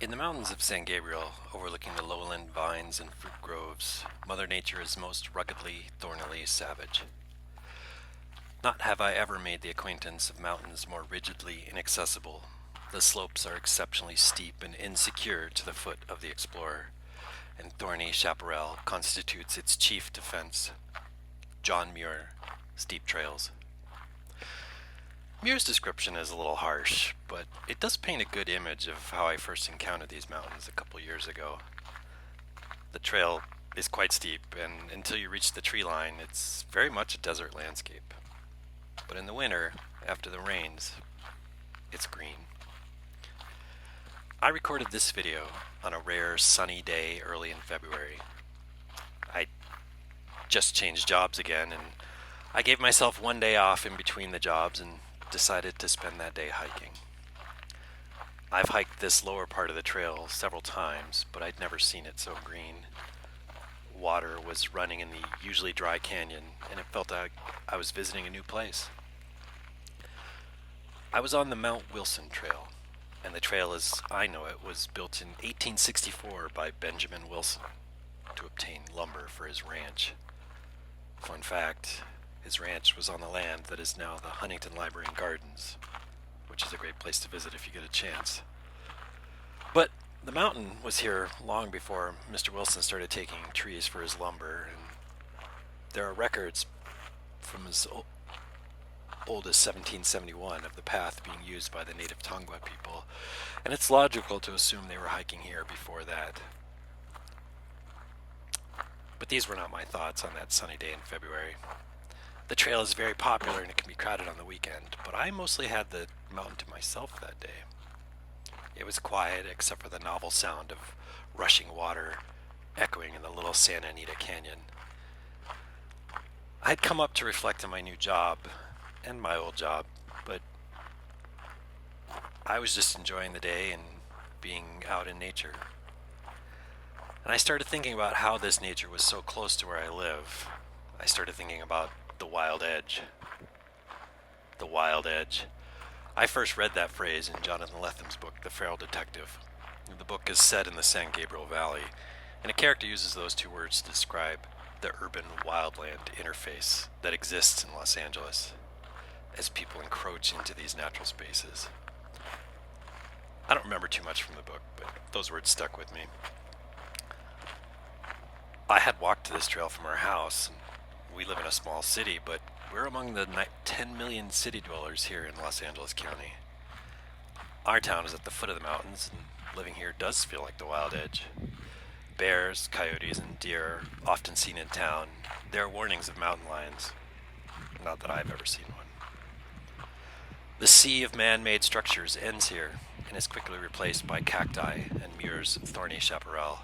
In the mountains of San Gabriel, overlooking the lowland vines and fruit groves, Mother Nature is most ruggedly, thornily savage. Not have I ever made the acquaintance of mountains more rigidly inaccessible. The slopes are exceptionally steep and insecure to the foot of the explorer, and thorny chaparral constitutes its chief defense. John Muir, Steep Trails. Muir's description is a little harsh, but it does paint a good image of how I first encountered these mountains a couple years ago. The trail is quite steep, and until you reach the tree line, it's very much a desert landscape. But in the winter, after the rains, it's green. I recorded this video on a rare sunny day early in February. I just changed jobs again, and I gave myself one day off in between the jobs and decided to spend that day hiking. I've hiked this lower part of the trail several times, but I'd never seen it so green. Water was running in the usually dry canyon, and it felt like I was visiting a new place. I was on the Mount Wilson Trail, and the trail as I know it was built in 1864 by Benjamin Wilson to obtain lumber for his ranch. Fun fact, his ranch was on the land that is now the Huntington Library and Gardens, which is a great place to visit if you get a chance. But the mountain was here long before Mr. Wilson started taking trees for his lumber, and there are records from as old as 1771 of the path being used by the native Tongva people, and it's logical to assume they were hiking here before that. But these were not my thoughts on that sunny day in February. The trail is very popular and it can be crowded on the weekend, but I mostly had the mountain to myself that day. It was quiet except for the novel sound of rushing water echoing in the little Santa Anita Canyon. I had come up to reflect on my new job and my old job, but I was just enjoying the day and being out in nature. And I started thinking about how this nature was so close to where I live. I started thinking about the wild edge. The wild edge. I first read that phrase in Jonathan Lethem's book, The Feral Detective. The book is set in the San Gabriel Valley, and a character uses those two words to describe the urban-wildland interface that exists in Los Angeles as people encroach into these natural spaces. I don't remember too much from the book, but those words stuck with me. I had walked to this trail from our house. We live in a small city, but we're among the 10 million city dwellers here in Los Angeles County. Our town is at the foot of the mountains, and living here does feel like the wild edge. Bears, coyotes, and deer are often seen in town. There are warnings of mountain lions. Not that I've ever seen one. The sea of man-made structures ends here and is quickly replaced by cacti and Muir's thorny chaparral.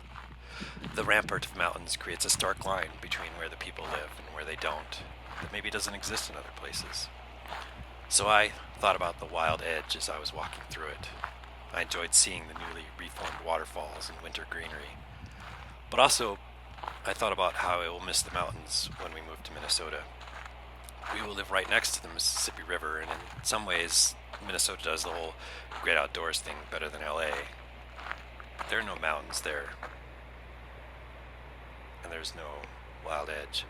The rampart of mountains creates a stark line between where the people live and where they don't, that maybe doesn't exist in other places. So I thought about the wild edge as I was walking through it. I enjoyed seeing the newly reformed waterfalls and winter greenery. But also, I thought about how I will miss the mountains when we move to Minnesota. We will live right next to the Mississippi River, and in some ways, Minnesota does the whole great outdoors thing better than LA. But there are no mountains there. And there's no wild edge.